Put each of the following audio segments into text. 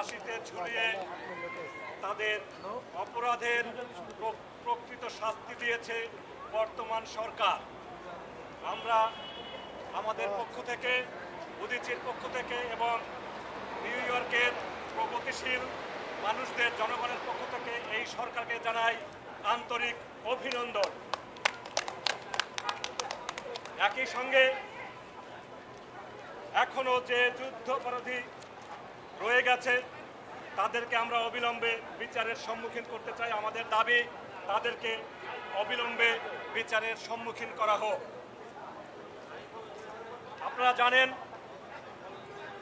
ফাঁসিতে ঝুলিয়ে তাদের অপরাধের প্রকৃত শাস্তি দিয়েছে বর্তমান সরকার। আমরা আমাদের পক্ষ থেকে, উদীচীর পক্ষ থেকে এবং নিউ ইয়র্কের প্রগতিশীল মানুষদের, জনগণের পক্ষ থেকে এই সরকারকে জানাই আন্তরিক অভিনন্দন। একই সঙ্গে এখনো যে যুদ্ধাপরাধী রয়ে গেছে তাদেরকে আমরা অবিলম্বে বিচারের সম্মুখীন করতে চাই। আমাদের দাবি তাদেরকে অবিলম্বে বিচারের সম্মুখীন করা হোক। আপনারা জানেন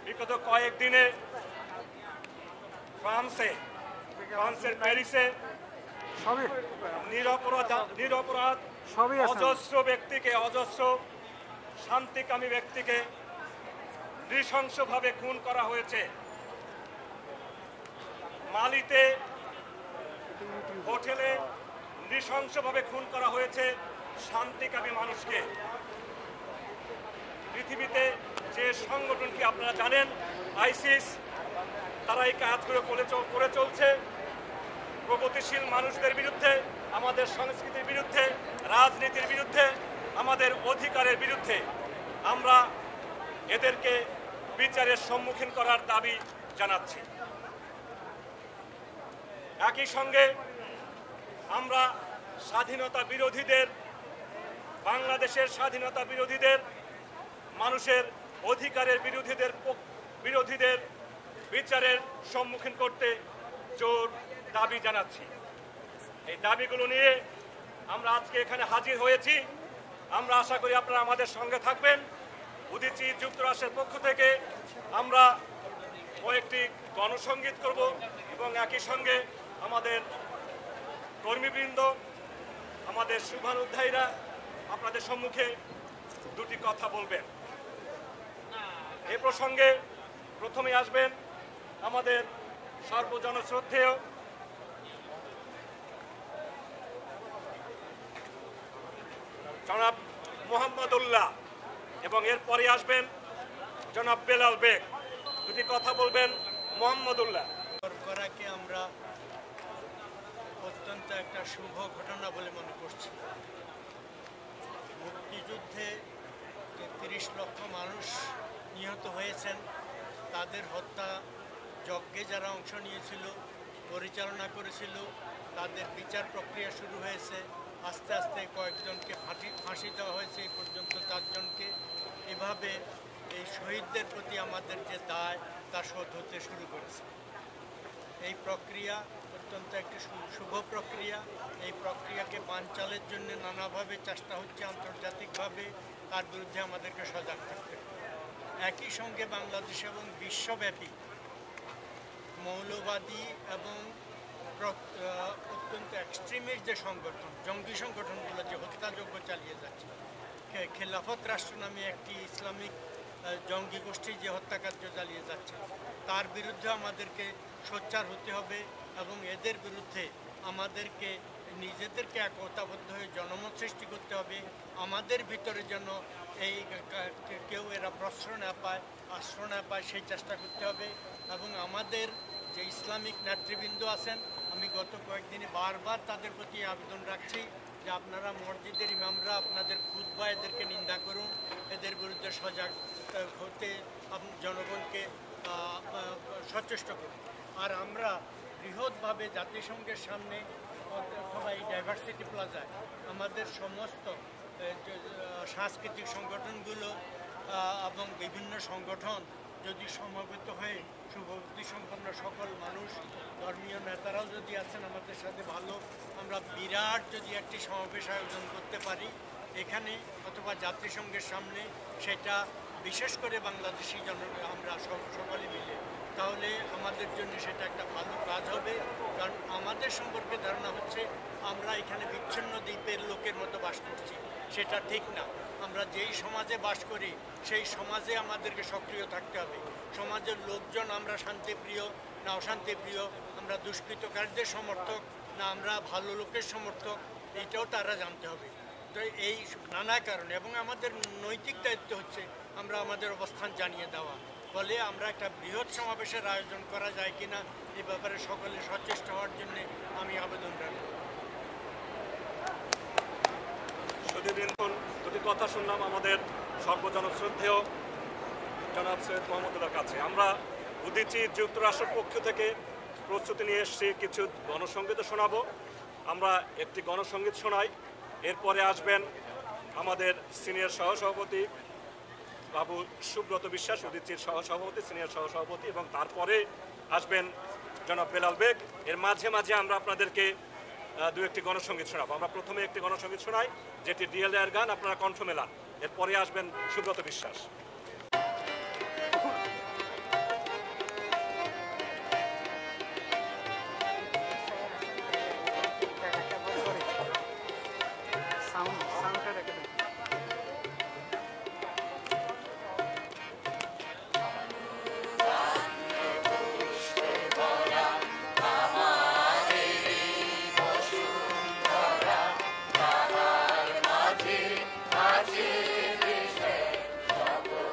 বিগত কয়েকদিনে ফ্রান্সের প্যারিসে নিরপরাধ অজস্র শান্তিকামী ব্যক্তিকে নৃশংসভাবে খুন করা হয়েছে। মালিতে হোটেলে নৃশংসভাবে খুন করা হয়েছে শান্তিকামী মানুষকে। পৃথিবীতে যে সংগঠনটি আপনারা জানেন, আইসিস, তারা এই কাজগুলো করে চলছে প্রগতিশীল মানুষদের বিরুদ্ধে, আমাদের সংস্কৃতির বিরুদ্ধে, রাজনীতির বিরুদ্ধে, আমাদের অধিকারের বিরুদ্ধে। আমরা এদেরকে বিচারের সম্মুখীন করার দাবি জানাচ্ছি। একই সঙ্গে আমরা স্বাধীনতা বিরোধীদের, বাংলাদেশের স্বাধীনতা বিরোধীদের, মানুষের অধিকারের বিরোধীদের বিচারের সম্মুখীন করতে জোর দাবি জানাচ্ছি। এই দাবিগুলো নিয়ে আমরা আজকে এখানে হাজির হয়েছি। আমরা আশা করি আপনারা আমাদের সঙ্গে থাকবেন। উদীচী যুক্তরাষ্ট্রের পক্ষ থেকে আমরা কয়েকটি গণসংগীত করব এবং একই সঙ্গে আমাদের কর্মীবৃন্দ, আমাদের শুভানুধ্যায়ীরা আপনাদের সম্মুখে দুটি কথা বলবেন। এ প্রসঙ্গে প্রথমে আসবেন আমাদের সর্বজনশ্রদ্ধেয় জনাব মোহাম্মদুল্লাহ এবং এরপরে আসবেন জনাব বেলাল বেগ। দুটি কথা বলবেন মোহাম্মদুল্লাহ। করাকে আমরা অত্যন্ত একটা শুভ ঘটনা বলে মনে করছি। মুক্তিযুদ্ধে যে ৩০ লক্ষ মানুষ নিহত হয়েছেন, তাদের হত্যা যজ্ঞে যারা অংশ নিয়েছিল, পরিচালনা করেছিল, তাদের বিচার প্রক্রিয়া শুরু হয়েছে। আস্তে আস্তে কয়েকজনকে ফাঁসি দেওয়া হয়েছে, এই পর্যন্ত 4 জনকে। এভাবে এই শহীদদের প্রতি আমাদের যে দায় তা শোধ হতে শুরু করেছে। এই প্রক্রিয়া অত্যন্ত একটি শুভ প্রক্রিয়া। এই প্রক্রিয়াকে বানচালের জন্য নানাভাবে চেষ্টা হচ্ছে আন্তর্জাতিকভাবে, তার বিরুদ্ধে আমাদেরকে সজাগ থাকতে হবে। একই সঙ্গে বাংলাদেশ এবং বিশ্বব্যাপী মৌলবাদী এবং অত্যন্ত এক্সট্রিমিস্ট যে সংগঠন, জঙ্গি সংগঠনগুলো যে হত্যাযজ্ঞ চালিয়ে যাচ্ছে, খেলাফত রাষ্ট্র নামে একটি ইসলামিক জঙ্গি গোষ্ঠী যে হত্যাকার্য চালিয়ে যাচ্ছে, তার বিরুদ্ধে আমাদেরকে সোচ্চার হতে হবে এবং এদের বিরুদ্ধে আমাদেরকে নিজেদেরকে একতাবদ্ধ হয়ে জনমত সৃষ্টি করতে হবে। আমাদের ভিতরে যেন এই কেউ এরা প্রশ্রয় না পায়, আশ্রয় না পায়, সেই চেষ্টা করতে হবে। এবং আমাদের যে ইসলামিক নেতৃবৃন্দ আছেন, আমি গত কয়েকদিনে বারবার তাদের প্রতি আবেদন রাখছি যে আপনারা মসজিদের ইমামরা আপনাদের খুতবা এদেরকে নিন্দা করুন, এদের বিরুদ্ধে সজাগ হতে জনগণকে সচেষ্ট করুন। আর আমরা বৃহৎভাবে জাতিসংঘের সামনে অথবা এই ডাইভার্সিটি প্লাজায় আমাদের সমস্ত সাংস্কৃতিক সংগঠনগুলো এবং বিভিন্ন সংগঠন যদি সমবেত হয়ে শুভবুদ্ধি সম্পন্ন সকল মানুষ, ধর্মীয় নেতারাও যদি আছেন আমাদের সাথে, ভালো আমরা বিরাট যদি একটি সমাবেশ আয়োজন করতে পারি এখানে অথবা জাতিসংঘের সামনে, সেটা বিশেষ করে বাংলাদেশি আমরা সকলে মিলে, তাহলে আমাদের জন্য সেটা একটা ভালো কাজ হবে। কারণ আমাদের সম্পর্কে ধারণা হচ্ছে আমরা এখানে বিচ্ছিন্ন দ্বীপের লোকের মতো বাস করছি, সেটা ঠিক না। আমরা যেই সমাজে বাস করি সেই সমাজে আমাদেরকে সক্রিয় থাকতে হবে। সমাজের লোকজন আমরা শান্তিপ্রিয় না অশান্তিপ্রিয়, আমরা দুষ্কৃতকারীদের সমর্থক না আমরা ভালো লোকের সমর্থক, এইটাও তারা জানতে হবে। তো এই নানা কারণে এবং আমাদের নৈতিক দায়িত্ব হচ্ছে আমরা আমাদের অবস্থান জানিয়ে দেওয়া। ফলে আমরা একটা বৃহৎ সমাবেশের আয়োজন করা যায় কিনা এ ব্যাপারে সকলে সচেষ্ট হওয়ার জন্য আমি আবেদন রাখব। সুধীবৃন্দগণ, দুটি কথা শুনলাম আমাদের সর্বজনশ্রদ্ধেয় জনাব সৈয়দ মোহাম্মদুল্লাহর কাছে। আমরা উদীচী যুক্তরাষ্ট্রের পক্ষ থেকে প্রস্তুতি নিয়ে এসেছি, কিছু গণসঙ্গীত শোনাবো। আমরা একটি গণসঙ্গীত শোনাই, এরপরে আসবেন আমাদের সিনিয়র সহসভাপতি বাবু সুব্রত বিশ্বাস, উদীচীর সহসভাপতি, সিনিয়র সহসভাপতি, এবং তারপরে আসবেন জনাব বেলাল বেগ। এর মাঝে মাঝে আমরা আপনাদেরকে দু একটি গণসঙ্গীত শোনাবো। আমরা প্রথমে একটি গণসঙ্গীত শোনাই, যেটি ডিএলআর গান, আপনারা কণ্ঠ মেলান। এরপরে আসবেন সুব্রত বিশ্বাস। আছে দেশে সকল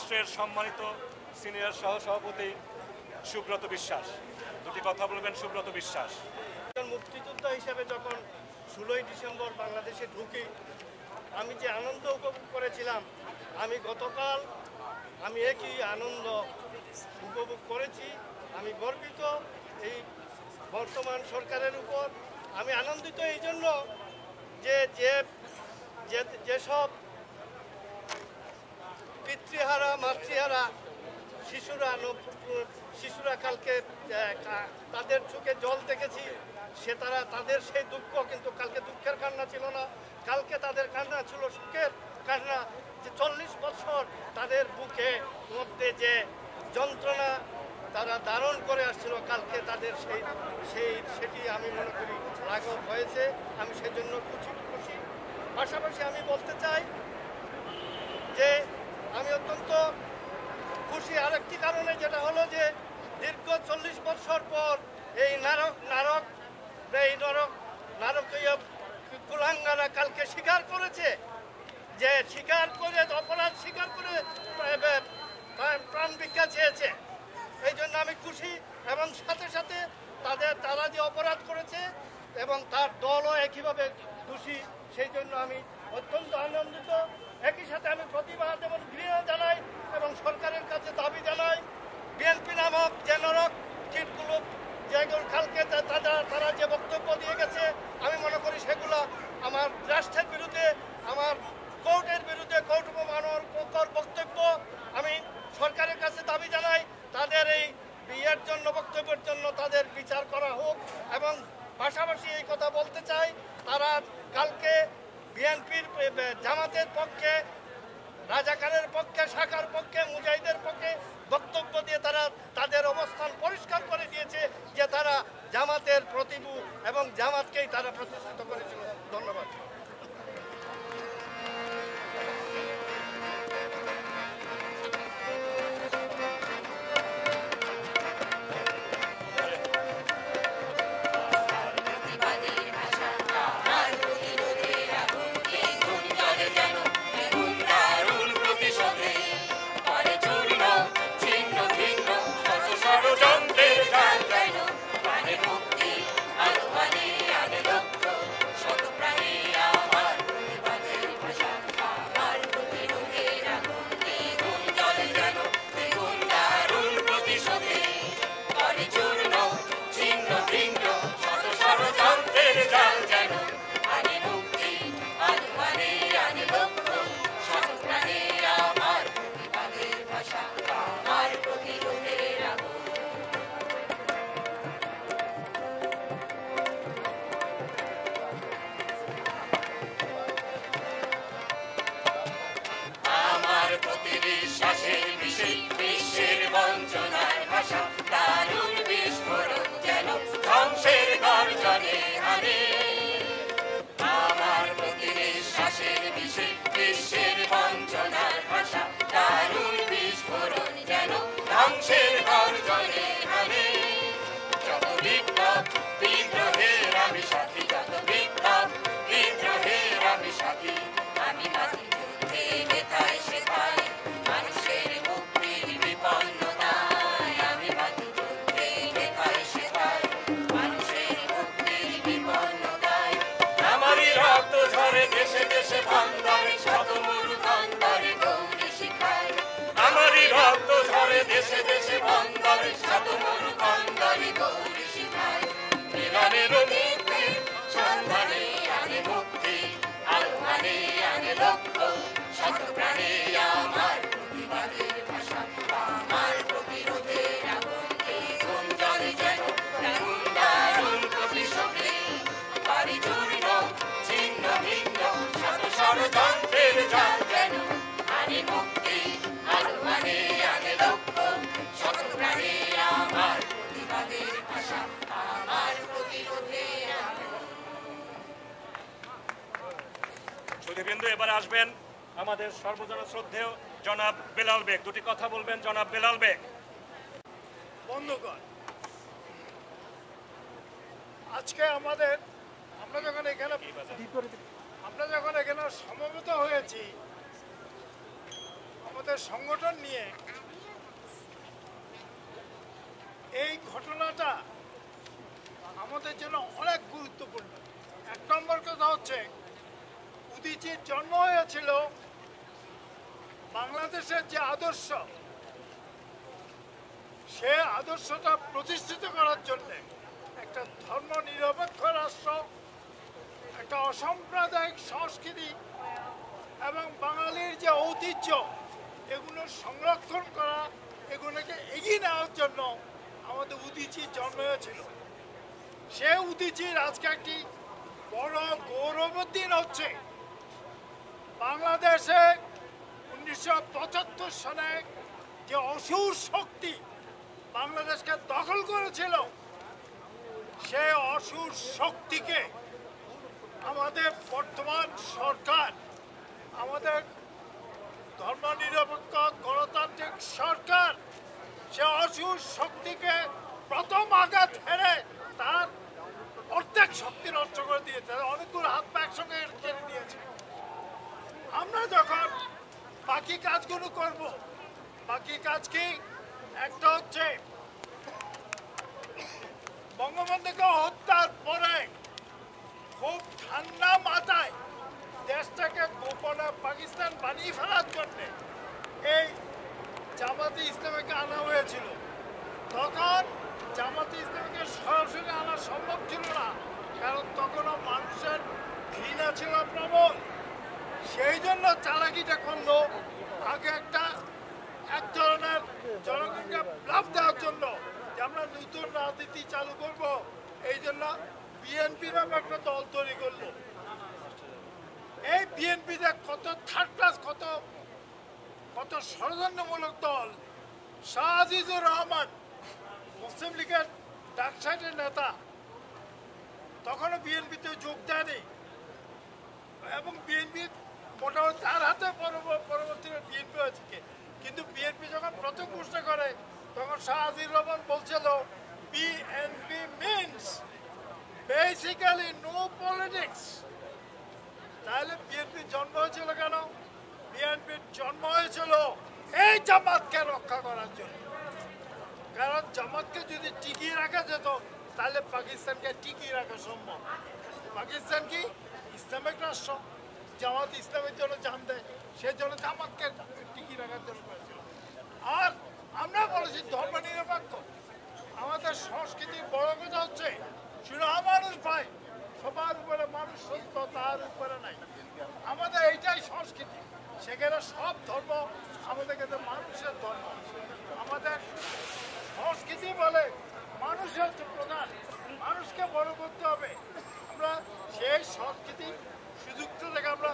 রাষ্ট্রের সম্মানিত সিনিয়র সহসভাপতি সুব্রত বিশ্বাস। দুটি কথা বলবেন সুব্রত বিশ্বাস। মুক্তিযোদ্ধা হিসেবে যখন 16ই ডিসেম্বর বাংলাদেশে ঢুকি, আমি যে আনন্দ উপভোগ করেছিলাম, আমি গতকাল একই আনন্দ উপভোগ করেছি। আমি গর্বিত এই বর্তমান সরকারের উপর। আমি আনন্দিত এই জন্য যে যেসব পিতৃহারা মাতৃহারা শিশুরা কালকে তাদের চোখে জল দেখেছি, তাদের সেই দুঃখ কিন্তু কালকে দুঃখের কান্না ছিল না, কালকে তাদের কান্না ছিল সুখের কান্না। যে 40 বছর তাদের বুকে মধ্যে যে যন্ত্রণা তারা ধারণ করে আসছিল, কালকে তাদের সেটি আমি মনে করি লাঘব হয়েছে। আমি সেজন্য খুশি। পাশাপাশি আমি বলতে চাই যে আমি অত্যন্ত খুশি আরেকটি কারণে, যেটা হলো যে দীর্ঘ 40 বছর পর এই নারকীয় কুলাঙ্গারা কালকে স্বীকার করেছে, যে অপরাধ স্বীকার করে প্রাণ ভিক্ষা চেয়েছে। এই জন্য আমি খুশি, এবং সাথে সাথে তারা যে অপরাধ করেছে এবং তার দলও একইভাবে খুশি, সেই জন্য আমি অত্যন্ত আনন্দিত। একই সাথে আমি প্রতিবাদ এবং ঘৃণা জানাই এবং সরকারের কাছে দাবি জানাই, বিএনপি নামক যে নরক কীটগুলো যেগুলো কালকে তারা যে বক্তব্য দিয়ে গেছে, আমি মনে করি সেগুলো আমার রাষ্ট্রের বিরুদ্ধে, আমার কোর্টের বিরুদ্ধে, কোর্ট উপমানর বক্তব্য। আমি সরকারের কাছে দাবি জানাই তাদের এই বিয়ের জন্য বক্তব্যের জন্য তাদের বিচার করা হোক। এবং পাশাপাশি এই কথা বলতে চাই, তারা কালকে বিএনপির জামাতের পক্ষে, রাজাকারের পক্ষে, শাখার পক্ষে, মুজাহিদের পক্ষে বক্তব্য দিয়ে তারা তাদের অবস্থান পরিষ্কার করে দিয়েছে যে তারা জামাতের প্রতিভু এবং জামাতকেই তারা প্রতিষ্ঠিত করেছিল। ধন্যবাদ। সুধীবৃন্দ, এবারে আসবেন আমাদের সর্বজন শ্রদ্ধেয় জনাব বেলাল বেগ। দুটি কথা বলবেন জনাব বেলাল বেগ। বন্ধুগণ, আজকে আমরা যখন এখানে সমবেত হয়েছি, আমাদের সংগঠন নিয়ে এই ঘটনাটা আমাদের জন্য অনেক গুরুত্বপূর্ণ। এক নম্বর কথা হচ্ছে, উদীচীর জন্ম হয়েছিল বাংলাদেশের যে আদর্শ, সে আদর্শটা প্রতিষ্ঠিত করার জন্যে একটা ধর্মনিরপেক্ষ রাষ্ট্র, একটা অসাম্প্রদায়িক সংস্কৃতি এবং বাঙালির যে ঐতিহ্য, এগুলো সংরক্ষণ করা, এগুলোকে এগিয়ে নেওয়ার জন্য আমাদের উদীচীর জন্ম হয়েছিল। সে উদীচীর আজকে একটি বড় গৌরবের দিন হচ্ছে। বাংলাদেশে 1975 সালে যে অসুর শক্তি বাংলাদেশকে দখল করেছিল, সে অসুর শক্তিকে আমাদের বর্তমান সরকার, আমাদের ধর্মনিরপেক্ষ গণতান্ত্রিক সরকার, সে অসুর শক্তিকে প্রথম আঘাত হেরে তার অর্ধেক শক্তি নষ্ট করে দিয়েছে, অনেকগুলো হাত পা একসঙ্গে কেড়ে দিয়েছে। আমরা যখন বাকি কাজগুলো করব, বাকি কাজ কি? একটা হচ্ছে বঙ্গবন্ধুকে হত্যার পরে খুব ঠান্ডা মাথায় দেশটাকে গোপনে পাকিস্তান বানিয়ে ফেলার জন্যে এই জামাতে ইসলামীকে আনা হয়েছিল। তখন জামাতে ইসলামীকে সরাসরি আনা সম্ভব ছিল না, কারণ তখনও মানুষের ঘৃণা ছিল প্রবল। সেই জন্য চালাকিটা করলো, আগে এক ধরনের জনগণকে লাভ দেওয়ার জন্য যে আমরা নতুন রাজনীতি চালু করব, এই জন্য বিএনপি নামে একটা দল তৈরি করলো। এই বিএনপিতে কত থার্ড ক্লাস, কত ষড়যন্ত্রমূলক দল। শাহ আজিজুর রহমান মুসলিম লীগের ডাকসাইটের নেতা, তখনও বিএনপিতে যোগ দেয়নি এবং বিএনপি মোটামুটি তার হাতে পরবর্তীতে বিএনপি হয়েছে। কিন্তু বিএনপি যখন প্রথম ঘোষণা করে, তখন শাহ আজিজুর রহমান বলছিল BNP means basically no politics. তাহলে বিএনপির জন্ম হয়েছিল কেন? বিএনপির জন্ম হয়েছিল এই জামাতকে রক্ষা করার জন্য। কারণ জামাতকে যদি টিকিয়ে রাখা যেত, তাহলে পাকিস্তানকে টিকিয়ে রাখা সম্ভব। পাকিস্তান কি ইসলামিক রাষ্ট্র, জামাত ইসলামের জন্য জান দেয়, সেজন্য জামাতকে টিকিয়ে রাখার জন্য করেছিল। আর আমরা বলেছি ধর্মনিরপেক্ষ। আমাদের সংস্কৃতির বড় কথা হচ্ছে শুধু মানুষ ভাই, সবার উপরে মানুষ সত্য, তার উপরে নাই। আমাদের এইটাই সংস্কৃতি। সেখানে সব ধর্ম আমাদের কাছে মানুষের ধর্ম। আমাদের সংস্কৃতি বলে মানুষের হচ্ছে প্রধান, মানুষকে বড় করতে হবে। আমরা সেই সংস্কৃতি সুযুক্ত থেকে আমরা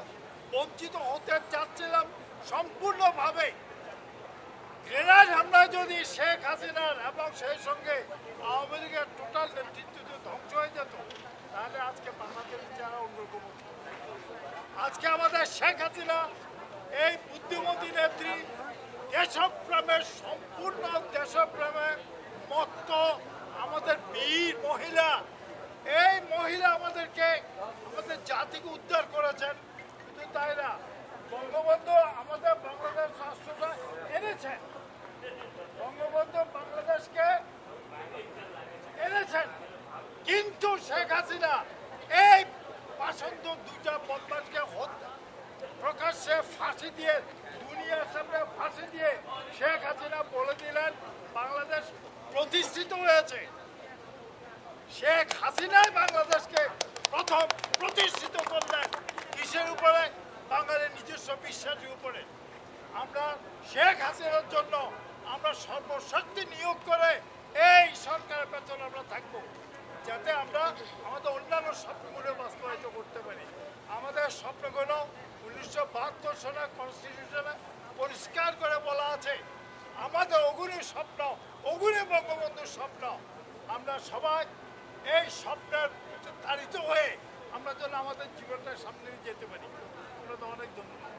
বঞ্চিত হতে চাচ্ছিলাম সম্পূর্ণভাবে। গ্রেনাড হামলা যদি শেখ হাসিনার এবং সেই সঙ্গে আওয়ামী লীগের টোটাল নেতৃত্ব যদি ধ্বংস হয়ে যেত, তাহলে আজকে বাংলাদেশ যারা অন্যরকম। আজকে আমাদের শেখ হাসিনা এই বুদ্ধিমতী নেত্রী, দেশপ্রেমের সম্পূর্ণ দেশপ্রেমের মত্ত আমাদের বীর মহিলা, এই মহিলা আমাদের জাতিকে উদ্ধার করেছেন। শুধু তাই না, বঙ্গবন্ধু আমাদের বাংলাদেশ রাষ্ট্রটা এনেছেন, বঙ্গবন্ধু বাংলাদেশকে এনেছেন। কিন্তু শেখ হাসিনা এই পাষণ্ড দুটা বদমাশকে প্রকাশ্যে ফাঁসি দিয়ে, দুনিয়ার সামনে ফাঁসি দিয়ে শেখ হাসিনা বলে দিলেন বাংলাদেশ প্রতিষ্ঠিত হয়েছে। শেখ হাসিনাই বাংলাদেশকে প্রথম প্রতিষ্ঠিত করলেন। কিসের উপরে? বাঙালির নিজস্ব বিশ্বাসের উপরে। আমরা শেখ হাসিনার জন্য আমরা সর্বশক্তি নিয়োগ করে এই সরকারের পেছনে আমরা থাকবো, যাতে আমরা আমাদের অন্যান্য স্বপ্নগুলো বাস্তবায়িত করতে পারি। আমাদের স্বপ্নগুলো 1972 সালের কনস্টিটিউশনে পরিষ্কার করে বলা আছে। আমাদের অগুণী স্বপ্ন, অগুণী বঙ্গবন্ধুর স্বপ্ন। আমরা সবাই এই স্বপ্নের তাড়িত হয়ে আমরা যেন আমাদের জীবনটা সামনে নিয়ে যেতে পারি। আপনাদের অনেক ধন্যবাদ।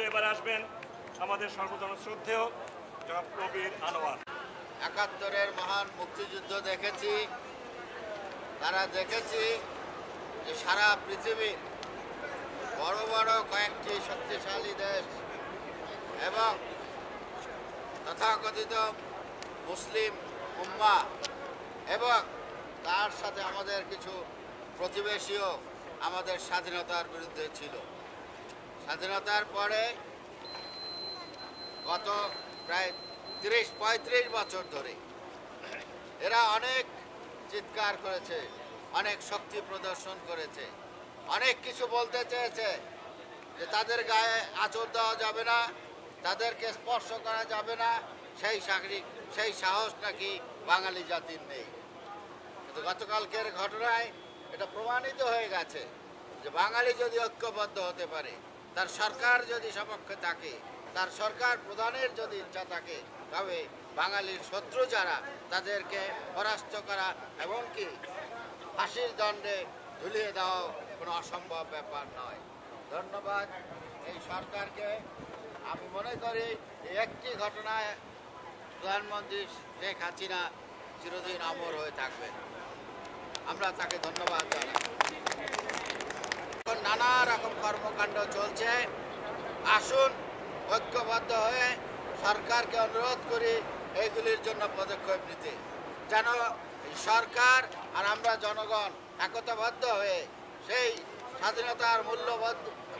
এবার আসবেন আমাদের সর্বজন শ্রদ্ধেয় জনাব কবির আনোয়ার। ৭১-এর মহান মুক্তিযুদ্ধ দেখেছি, তারা দেখেছি যে সারা পৃথিবীর বড় বড় কয়েকটি শক্তিশালী দেশ এবং তথাকথিত মুসলিম উম্মাহ এবং তার সাথে আমাদের কিছু প্রতিবেশীও আমাদের স্বাধীনতার বিরুদ্ধে ছিল। স্বাধীনতার পরে গত প্রায় ৩০-৩৫ বছর ধরে এরা অনেক চিৎকার করেছে, অনেক শক্তি প্রদর্শন করেছে, অনেক কিছু বলতে চেয়েছে যে তাদের গায়ে আঁচড় দেওয়া যাবে না, তাদেরকে স্পর্শ করা যাবে না, সেই সাহস নাকি বাঙালি জাতির নেই। কিন্তু গতকালকের ঘটনায় এটা প্রমাণিত হয়ে গেছে যে বাঙালি যদি ঐক্যবদ্ধ হতে পারে, তার সরকার যদি সপক্ষে থাকে, তার সরকার প্রধানের যদি ইচ্ছা থাকে, তবে বাঙালির শত্রু যারা তাদেরকে পরাস্ত করা এমনকি ফাঁসির দণ্ডে ঝুলিয়ে দেওয়া কোনো অসম্ভব ব্যাপার নয়। ধন্যবাদ এই সরকারকে। আমি মনে করি এই একটি ঘটনায় প্রধানমন্ত্রী শেখ হাসিনা চিরদিন অমর হয়ে থাকবেন। আমরা তাকে ধন্যবাদ জানাই। এখন নানা রকম কর্মকাণ্ড চলছে, আসুন ঐক্যবদ্ধ হয়ে সরকারকে অনুরোধ করি এইগুলির জন্য পদক্ষেপ নিতে, যেন সরকার আর আমরা জনগণ একতাবদ্ধ হয়ে সেই স্বাধীনতার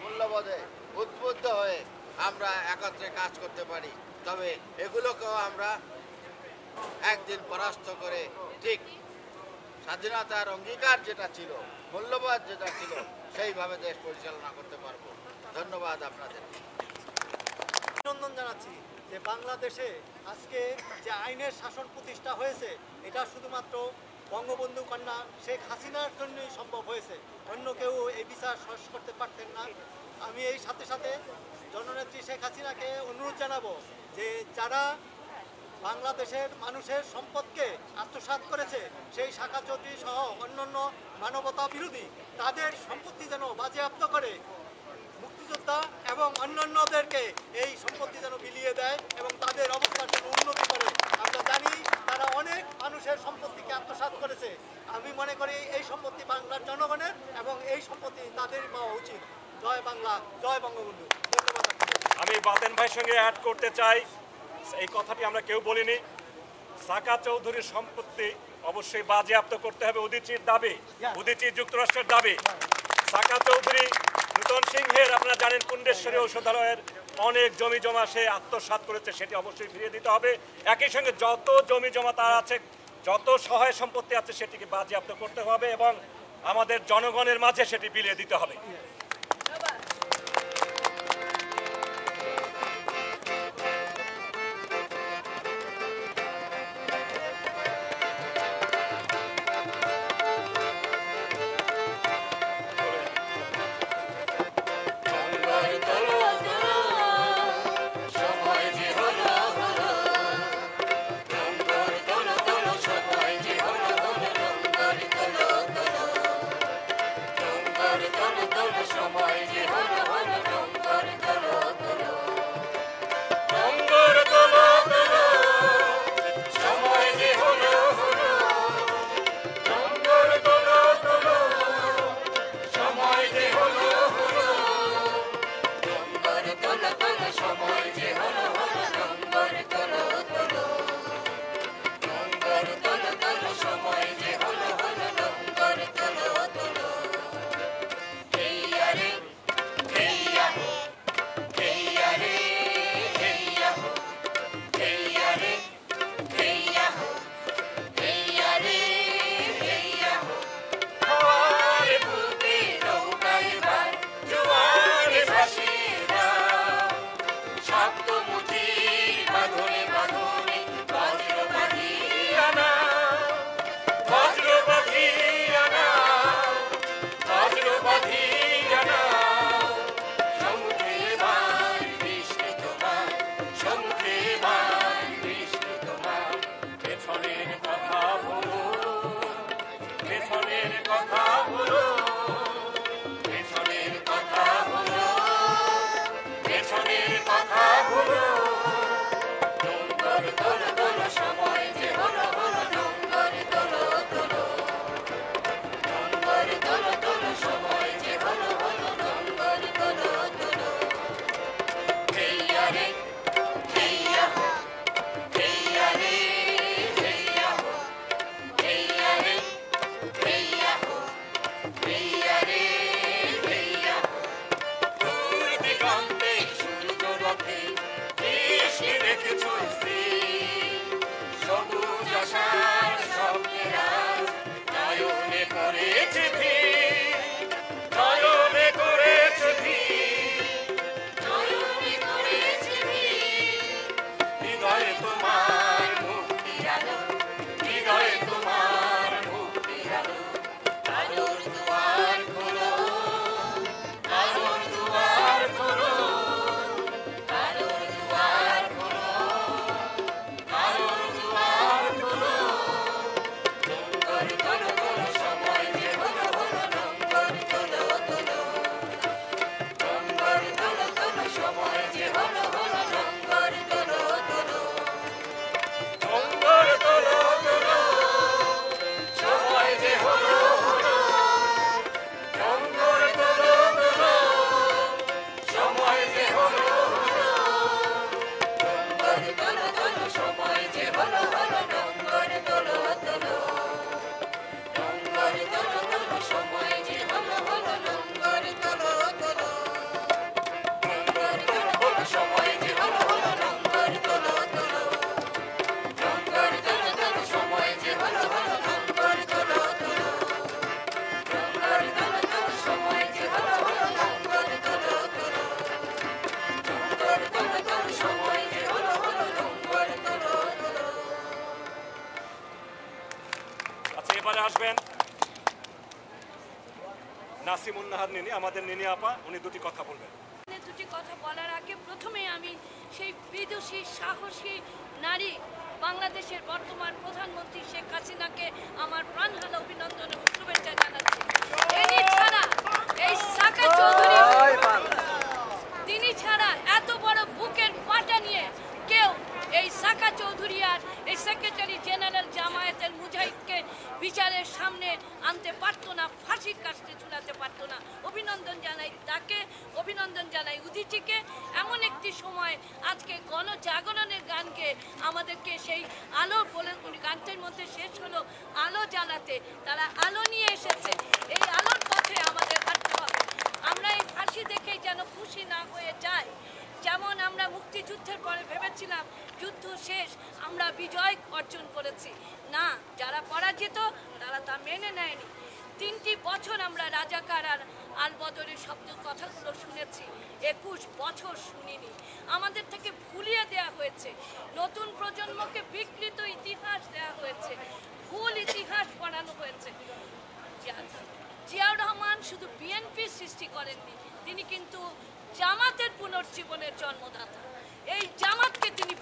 মূল্যবোধে উদ্বুদ্ধ হয়ে আমরা একত্রে কাজ করতে পারি, তবে এগুলোকেও আমরা একদিন পরাস্ত করে ঠিক স্বাধীনতার অঙ্গীকার যেটা ছিল, মূল্যবোধ যেটা ছিল, সেইভাবে দেশ পরিচালনা করতে পারবো। ধন্যবাদ আপনাদের। অভিনন্দন জানাচ্ছি যে বাংলাদেশে আজকে যে আইনের শাসন প্রতিষ্ঠা হয়েছে এটা শুধুমাত্র বঙ্গবন্ধু কন্যা শেখ হাসিনার জন্যই সম্ভব হয়েছে, অন্য কেউ এই বিচার সহজ করতে পারতেন না। আমি এই সাথে সাথে জননেত্রী শেখ হাসিনাকে অনুরোধ জানাবো যে যারা বাংলাদেশের মানুষের সম্পদকে আত্মসাৎ করেছে, সেই শাখা চৌধুরী সহ অন্যান্য মানবতা বিরোধী, তাদের সম্পত্তি যেন বাজেয়াপ্ত করে মুক্তিযোদ্ধা এবং অন্যান্যদেরকে এই সম্পত্তি যেন বিলিয়ে দেয় এবং তাদের অবস্থার জন্য উন্নতি করে। আমরা জানি তারা অনেক মানুষের সম্পত্তিকে আত্মসাৎ করেছে। আমি মনে করি এই সম্পত্তি বাংলার জনগণের এবং এই সম্পত্তি তাদেরই পাওয়া উচিত। জয় বাংলা, জয় বঙ্গবন্ধু। ধন্যবাদ। আমি বাতেন ভাইয়ের সঙ্গে অ্যাড করতে চাই, এই কথাটি আমরা কেউ বলিনি। সাকা চৌধুরীর সম্পত্তি অবশ্যই বাজেয়াপ্ত করতে হবে, উদীচীর দাবি, উদীচী যুক্তরাষ্ট্রের দাবি। সাকা চৌধুরী নূতন সিংহের, আপনারা জানেন, কুণ্ডেশ্বরী ঔষধালয়ের অনেক জমি জমা সে আত্মসাৎ করেছে, সেটি অবশ্যই ফিরিয়ে দিতে হবে। একই সঙ্গে যত জমি জমা তার আছে, যত সহায় সম্পত্তি আছে, সেটিকে বাজেয়াপ্ত করতে হবে এবং আমাদের জনগণের মাঝে সেটি বিলিয়ে দিতে হবে। Dolo, dolo, নিনি, আমাদের নিনি আপা, উনি দুটি কথা বলবেন। দুটি কথা বলার আগে প্রথমে আমি সেই বিদুষী সাহসী নারী বাংলাদেশের বর্তমান প্রধানমন্ত্রী শেখ হাসিনাকে আমার প্রাণঢালা অভিনন্দন ও শুভেচ্ছা জানাচ্ছি। তিনি ছাড়া এই সাকা চৌধুরী, তিনি ছাড়া এত বড় বুকের পাটা নিয়ে কেউ এই সাকা চৌধুরী আর এই সেক্রেটারি জেনারেল জামায়াতের মুজাহিদকে বিচারের সামনে আনতে পারতো না, ফাঁসির কাস্টে ঝুলাতে পারতো না। অভিনন্দন জানাই তাকে, অভিনন্দন জানাই উদিচিকে। এমন একটি সময় আজকে গণজাগরণের গানকে আমাদেরকে সেই আলো বলে, গানটির মধ্যে শেষ হলো আলো জ্বালাতে, তারা আলো নিয়ে এসেছে। এই আলোর পথে আমাদের হাঁটতে হবে। আমরা এই ফাঁসি দেখেই যেন খুশি না হয়ে যাই। যেমন আমরা মুক্তিযুদ্ধের পরে ভেবেছিলাম যুদ্ধ শেষ, আমরা বিজয় অর্জন করেছি, না, যারা পরাজিত তারা তা মেনে নেয়নি। 3টি বছর আমরা রাজাকার আর আলবদরের শব্দ কথাগুলো শুনেছি, 21 বছর শুনিনি। আমাদের থেকে ভুলিয়ে দেওয়া হয়েছে, নতুন প্রজন্মকে বিকৃত ইতিহাস দেওয়া হয়েছে, ভুল ইতিহাস পড়ানো হয়েছে। জিয়াউর রহমান শুধু বিএনপি সৃষ্টি করেননি, তিনি কিন্তু জামাতের পুনর্জীবনের জন্মদাতা। এই জামাতকে তিনি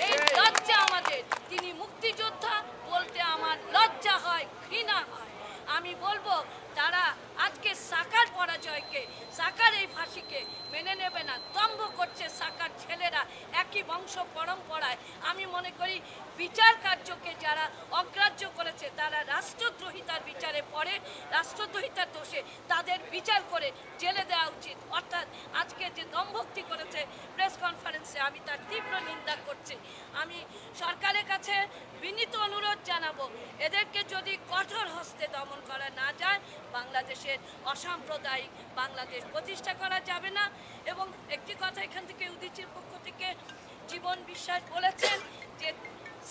এই লজ্জা আমাদের, তিনি মুক্তিযোদ্ধা বলতে আমার লজ্জা হয়, ঘৃণা হয়। আমি বলবো তারা আজকে সাকার পরাজয়কে, সাকার এই ফাঁসিকে মেনে নেবে না, দম্ভ করছে সাকার ছেলেরা একই বংশ পরম্পরায়। আমি মনে করি বিচার কার্যকে যারা অগ্রাহ্য করেছে তারা রাষ্ট্রদ্রোহিতার বিচারে পড়ে, রাষ্ট্রদ্রোহিতার দোষে তাদের বিচার করে জেলে দেওয়া উচিত। অর্থাৎ আজকে যে দমভক্তি করেছে প্রেস কনফারেন্সে, আমি তার তীব্র নিন্দা করছি। আমি সরকারের কাছে বিনীত অনুরোধ জানাবো, এদেরকে যদি কঠোর হস্তে দমন করা না যায়, বাংলাদেশের অসাম্প্রদায়িক বাংলাদেশ প্রতিষ্ঠা করা যাবে না। এবং একটি কথা এখান থেকে উদিচির পক্ষ থেকে জীবন বিশ্বাস বলেছেন যে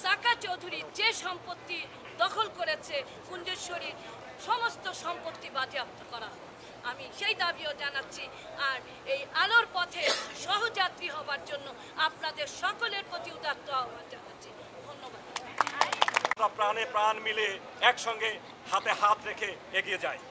সাকা চৌধুরী যে সম্পত্তি দখল করেছে কুঞ্জেশ্বরীর সমস্ত সম্পত্তি বাজেয়াপ্ত করা, আমি সেই দাবিও জানাচ্ছি। আর এই আলোর পথে সহযাত্রী হবার জন্য আপনাদের সকলের প্রতি উদাত্ত আহ্বান জানাচ্ছি। ধন্যবাদ। প্রাণে প্রাণ মিলে একসঙ্গে হাতে হাত রেখে এগিয়ে যায়।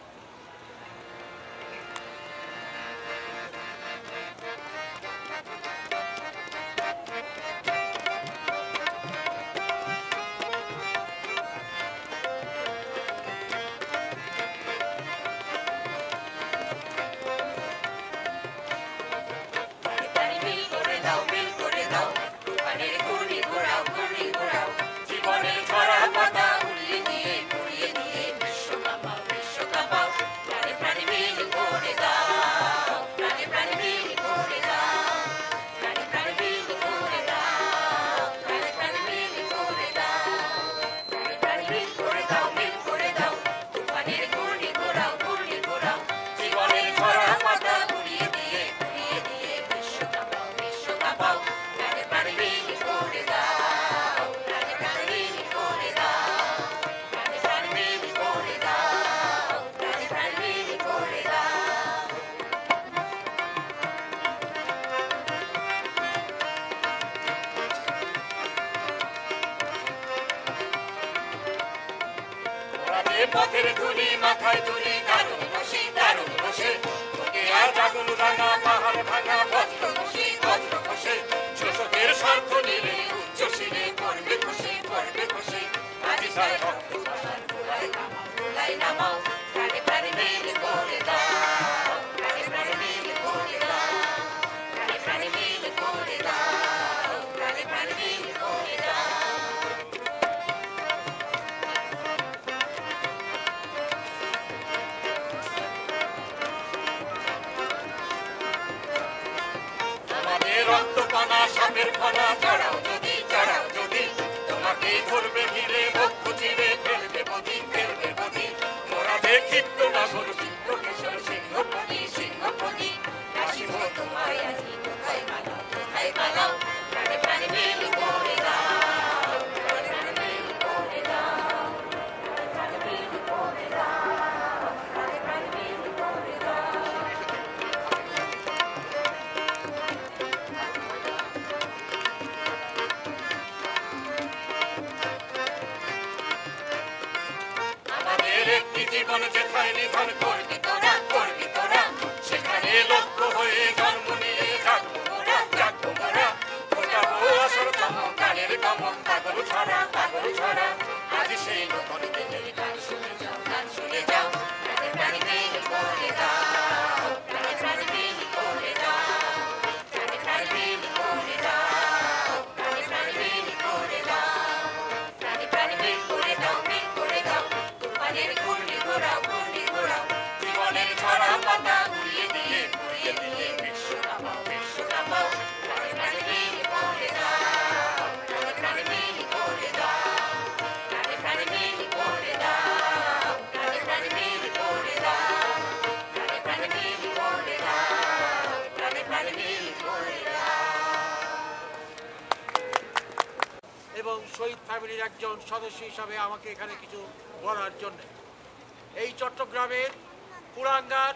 পথের ধুলি মাথায় তুলি, দারুণ বসে দারুণ বসে, তোকে আজ আগুন রাঙা পাহাড় ভাঙা বজ্র বসে বজ্র বসে, শোষকের স্বার্থ নিলে উচ্চ শিরে করবে খুশি করবে খুশি। আজ তার রক্ত ভাষার গোলাই নামাও, প্রাণে প্রাণে মিল করে দাও, প্রাণে প্রাণে মিল করে দাও, প্রাণে প্রাণে মিল করে দাও, প্রাণে প্রাণে মিল করে দাও। রক্তকণা সাপের ফনা চড়াও যদি তোমাকে ধরবে ঘিরে, বক্ষ চিরে ফেলবে বদি ফেলবে বদি। মোরা যে ক্ষিপ্ত নাগর সিদ্ধ কেশর সিংহপতি সিংহপতি, আসিব তোমায় আজি কোথায় পালাও, প্রাণে প্রাণে মিল করে দাও, প্রাণে প্রাণে মিল করে দাও, প্রাণে মিল করে দাও, প্রাণে প্রাণে মিল করে দাও। জীবন যেথায় নিধন করবি তোরা, ফ্যামিলির একজন সদস্য হিসাবে আমাকে এখানে কিছু বলার জন্য। এই চট্টগ্রামের কুলাঙ্গার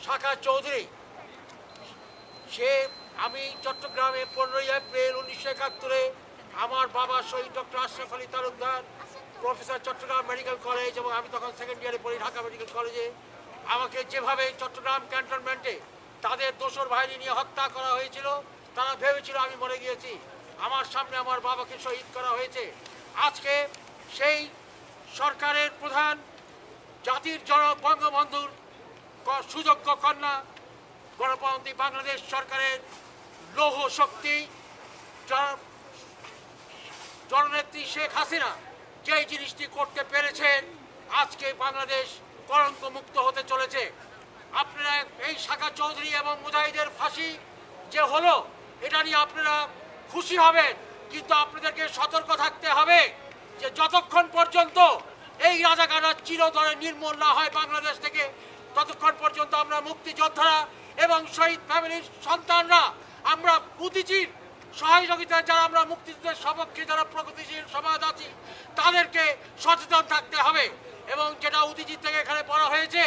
শাখা চৌধুরী, আমি চট্টগ্রামে 15ই এপ্রিল 1971 আমার বাবা শহীদ doctor Ashraf Ali Talukdar, professor Chittagong medical college, এবং আমি তখন সেকেন্ড ইয়ারে পড়ি ঢাকা মেডিকেল কলেজে, আমাকে যেভাবে চট্টগ্রাম ক্যান্টনমেন্টে তাদের দোসর বাহিনী নিয়ে হত্যা করা হয়েছিল, তারা ভেবেছিল আমি মরে গিয়েছি। আমার সামনে আমার বাবাকে শহীদ করা হয়েছে। আজকে সেই সরকারের প্রধান, জাতির জনক বঙ্গবন্ধুর সুযোগ্য কন্যা, গণতন্ত্রী বাংলাদেশ সরকারের লৌহ শক্তি জননেত্রী শেখ হাসিনা যেই জিনিসটি করতে পেরেছেন, আজকে বাংলাদেশ কলঙ্ক মুক্ত হতে চলেছে। আপনারা এই শাখা চৌধুরী এবং মুজাহিদের ফাঁসি যে হলো, এটা নিয়ে আপনারা খুশি হবেন, কিন্তু আপনাদেরকে সতর্ক থাকতে হবে যে যতক্ষণ পর্যন্ত এই রাজাকাররা চিরতরে নির্মূল না হয় বাংলাদেশ থেকে, ততক্ষণ পর্যন্ত আমরা মুক্তিযোদ্ধারা এবং শহীদ ফ্যামিলির সন্তানরা, আমরা প্রতিটির সহযোগিতা যারা আমরা মুক্তিযুদ্ধের সপক্ষে যারা প্রগতিশীল সমাজ আছি, তাদেরকে সচেতন থাকতে হবে। এবং যেটা উদিজিৎ থেকে এখানে বলা হয়েছে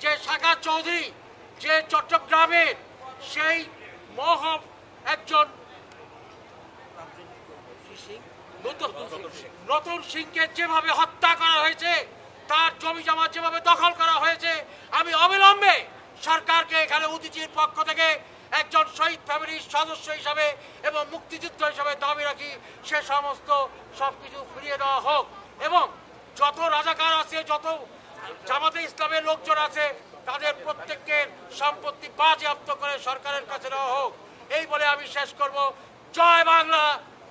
যে শাখা চৌধুরী যে চট্টগ্রামের সেই একজন নতুন সিংকে যেভাবে হত্যা করা হয়েছে, তার জমি জমা যেভাবে দখল করা হয়েছে, আমি অবিলম্বে সরকারকে এখানে উদিজির পক্ষ থেকে একজন শহীদ ফ্যামিলির সদস্য হিসাবে এবং মুক্তিযুদ্ধ হিসাবে দাবি রাখি, সে সমস্ত সবকিছু ফিরিয়ে দেওয়া হোক। এবং যত রাজাকার আছে, যত জামাতে ইসলামের লোকজন আছে, তাদের প্রত্যেকের সম্পত্তি বাজেয়াপ্ত করে সরকারের কাছে দেওয়া হোক। এই বলে আমি শেষ করব। জয় বাংলা,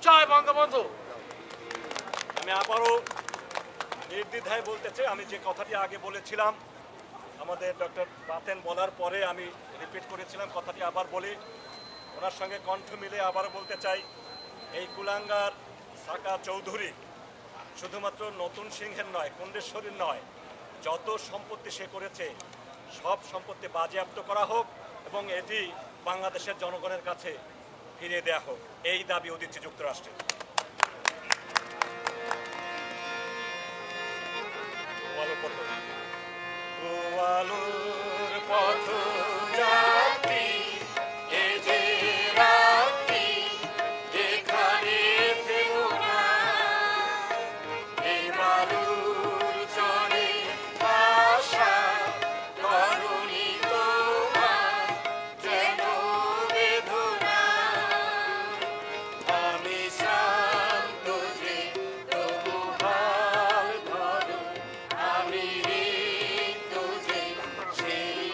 জয় বঙ্গবন্ধু। আমি আবারও নির্দ্বিধায় বলতে চাই, আমি যে কথাটি আগে বলেছিলাম, আমাদের ডক্টর বাতেন বলার পরে আমি রিপিট করেছিলাম কথাটি, আবার বলি, ওনার সঙ্গে কণ্ঠ মিলে আবার বলতে চাই, এই কুলাঙ্গার শাখা চৌধুরী শুধুমাত্র নতুন সিংহের নয়, কুণ্ডেশ্বরীর নয়, যত সম্পত্তি সে করেছে সব সম্পত্তি বাজেয়াপ্ত করা হোক এবং এটি বাংলাদেশের জনগণের কাছে ফিরিয়ে দেওয়া হোক, এই দাবি উদিচ্ছে যুক্তরাষ্ট্রে। আলোর পথ যাত্রী এ যে রাত্রি, এখানে থেমো না, এই বালুর চরে আশা করুণী তোমার যেন বেদনা। আমি শান্ত যে তবু হাল ধরো, আমি সেই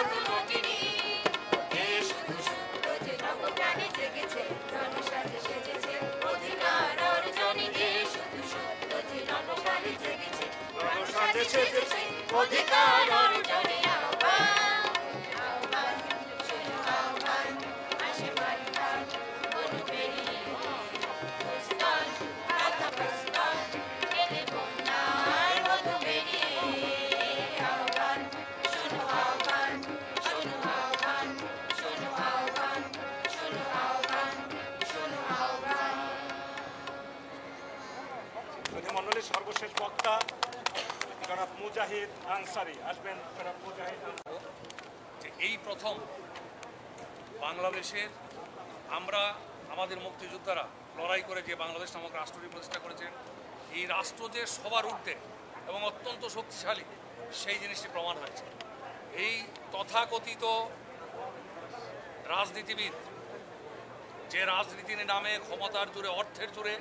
তরুণ তিনি এ শুধু সত্য যে নবপ্রাণে জেগেছে জনসাজে সেজেছে অধিকার অর্জনে এ শুধু সত্য যে নবপ্রাণে জেগেছে জনসাজে সেজেছে অধিকার অর্জনে আহ্বান আহ্বান শোনো আহ্বান আসে বার্তার অনুপেরি প্রস্থান কথা প্রস্থান এলে বন্যার মতো বেরিয়ে আহ্বান শোনো আহ্বান শোনো আহ্বান শোনো আহ্বান শোনো আহ্বান শোনো আহ্বান। মন্ডলীর সর্বশেষ বক্তা জনাব মুজাহিদ আনসারী আসবেন। জনাব মুজাহিদ আনসারী। যে এই প্রথম বাংলাদেশের আমরা আমাদের মুক্তিযোদ্ধারা লড়াই করে যে বাংলাদেশ নামক রাষ্ট্রটি প্রতিষ্ঠা করেছেন, এই রাষ্ট্র যে সবার ঊর্ধ্বে এবং অত্যন্ত শক্তিশালী সেই জিনিসটি প্রমাণ হয়েছে। এই তথাকথিত রাজনীতিবিদ যে রাজনীতির নামে ক্ষমতার জোরে অর্থের জোরে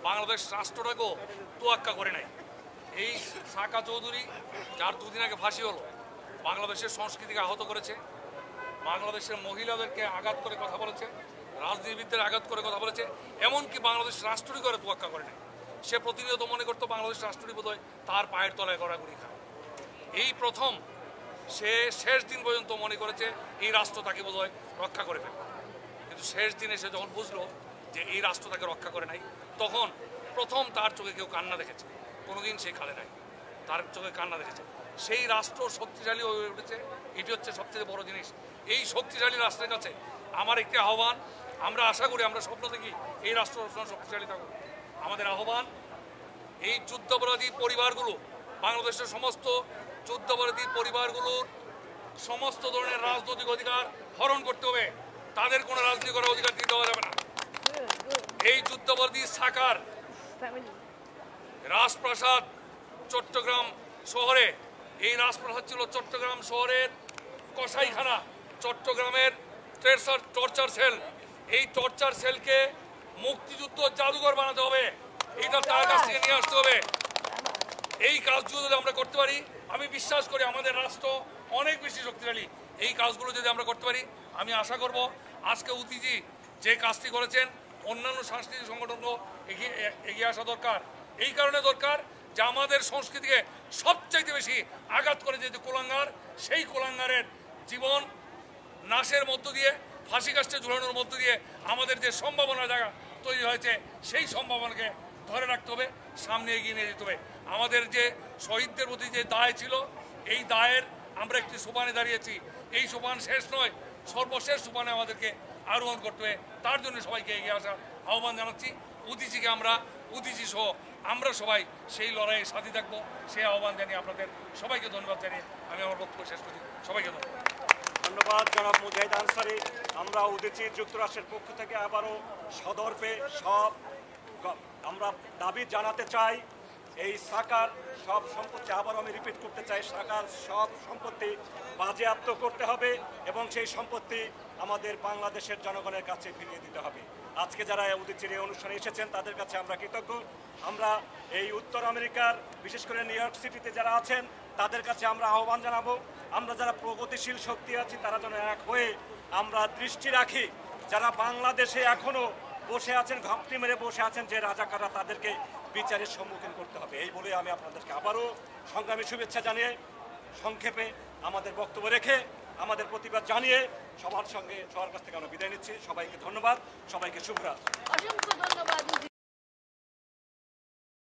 বাংলাদেশ রাষ্ট্রটাকেও তোয়াক্কা করে নাই। এই সাকা চৌধুরী যার দুদিন আগে ফাঁসি হলো, বাংলাদেশের সংস্কৃতিকে আহত করেছে, বাংলাদেশের মহিলাদেরকে আঘাত করে কথা বলেছে, রাজনীতিবিদদের আঘাত করে কথা বলেছে, এমনকি বাংলাদেশ রাষ্ট্রটি করে তোয়াক্কা করে নাই। সে প্রতিনিয়ত মনে করতো বাংলাদেশ রাষ্ট্রটি বোধহয় তার পায়ের তলায় গড়াগড়ি খায়। এই প্রথম সে শেষ দিন পর্যন্ত মনে করেছে এই রাষ্ট্র তাকে বোধহয় রক্ষা করে ফেলবে, কিন্তু শেষ দিনে সে যখন বুঝলো যে এই রাষ্ট্র তাকে রক্ষা করে নাই, তখন প্রথম তার চোখে কেউ কান্না দেখেছে। কোনোদিন সে খালে নাই, তার চোখে কান্না দেখেছে। সেই রাষ্ট্র শক্তিশালী হয়ে উঠেছে, এটি হচ্ছে সবচেয়ে বড় জিনিস। এই শক্তিশালী রাষ্ট্রের কাছে আমার একটি আহ্বান, আমরা আশা করি, আমরা স্বপ্ন দেখি এই রাষ্ট্র শক্তিশালী থাকুক। আমাদের আহ্বান, এই যুদ্ধাপরাধী পরিবারগুলো, বাংলাদেশের সমস্ত যুদ্ধাপরাধী পরিবারগুলোর সমস্ত ধরনের রাজনৈতিক অধিকার হরণ করতে হবে, তাদের কোনো রাজনীতি করার অধিকার দিতে দেওয়া যাবে না। এই যুদ্ধাপরাধী সাকার রাজপ্রাসাদ চট্টগ্রাম শহরে, এই রাজপ্রাসাদ ছিল চট্টগ্রাম শহরের কসাইখানা, চট্টগ্রামের টর্চার সেল। এই টর্চার সেলকে মুক্তিযুদ্ধ জাদুঘর বানাতে হবে, এইটা তার কাছ থেকে নিয়ে আসতে হবে। এই কাজগুলো যদি আমরা করতে পারি, আমি বিশ্বাস করি আমাদের রাষ্ট্র অনেক বেশি শক্তিশালী। এই কাজগুলো যদি আমরা করতে পারি, আমি আশা করব আজকে উদিজি যে কাজটি করেছেন, অন্যান্য সাংস্কৃতিক সংগঠনও এগিয়ে আসা দরকার। এই কারণে দরকার যে আমাদের সংস্কৃতিকে সবচাইতে বেশি আঘাত করে যেহেতু কুলাঙ্গার, সেই কুলাঙ্গারের জীবন নাশের মধ্য দিয়ে, ফাঁসি কাস্টে ঝুলানোর মধ্য দিয়ে আমাদের যে সম্ভাবনা জায়গা তৈরি হয়েছে, সেই সম্ভাবনাকে ধরে রাখতে হবে, সামনে এগিয়ে নিয়ে যেতে হবে। আমাদের যে শহীদদের প্রতি যে দায় ছিল, এই দায়ের আমরা একটি সোপানে দাঁড়িয়েছি। এই সোপান শেষ নয়, সর্বশেষ সোপানে আমাদেরকে আরোহণ করতে হবে। তার জন্য সবাইকে এগিয়ে আসার আহ্বান জানাচ্ছি। উদিজিকে আমরা, উদিজি সহ আমরা সবাই সেই লড়াইয়ে সাথী থাকবো, সেই আহ্বান জানিয়ে আপনাদের সবাইকে ধন্যবাদ জানিয়ে আমি আমার বক্তব্য শেষ করছি। সবাইকে ধন্যবাদ। ধন্যবাদ জনাব মুজাহিদ আনসারী। আমরা উদিচি যুক্তরাষ্ট্রের পক্ষ থেকে আবারও সদর্পে আমরা দাবি জানাতে চাই, এই সাকার সব সম্পত্তি, আবারও আমি রিপিট করতে চাই, সাকার সব সম্পত্তি বাজেয়াপ্ত করতে হবে এবং সেই সম্পত্তি আমাদের বাংলাদেশের জনগণের কাছে ফিরিয়ে দিতে হবে। আজকে যারা উদিচির এই অনুষ্ঠানে এসেছেন তাদের কাছে আমরা কৃতজ্ঞ। আমরা এই উত্তর আমেরিকার, বিশেষ করে নিউ ইয়র্ক সিটিতে যারা আছেন তাদের কাছে আমরা আহ্বান জানাবো, আমরা যারা প্রগতিশীল শক্তি আছি তারা যেন এক হয়ে আমরা দৃষ্টি রাখি, যারা বাংলাদেশে এখনো বসে আছেন, ঘাপটি মেরে বসে আছেন যে রাজাকাররা, তাদেরকে বিচারের সম্মুখীন করতে হবে। এই বলে আমি আপনাদেরকে আবারও সংগ্রামী শুভেচ্ছা জানিয়ে সংক্ষেপে আমাদের বক্তব্য রেখে, আমাদের প্রতিবাদ জানিয়ে সবার কাছ থেকে আমরা বিদায় নিচ্ছি। সবাইকে ধন্যবাদ, সবাইকে শুভরাত্রি। অসংখ্য ধন্যবাদ।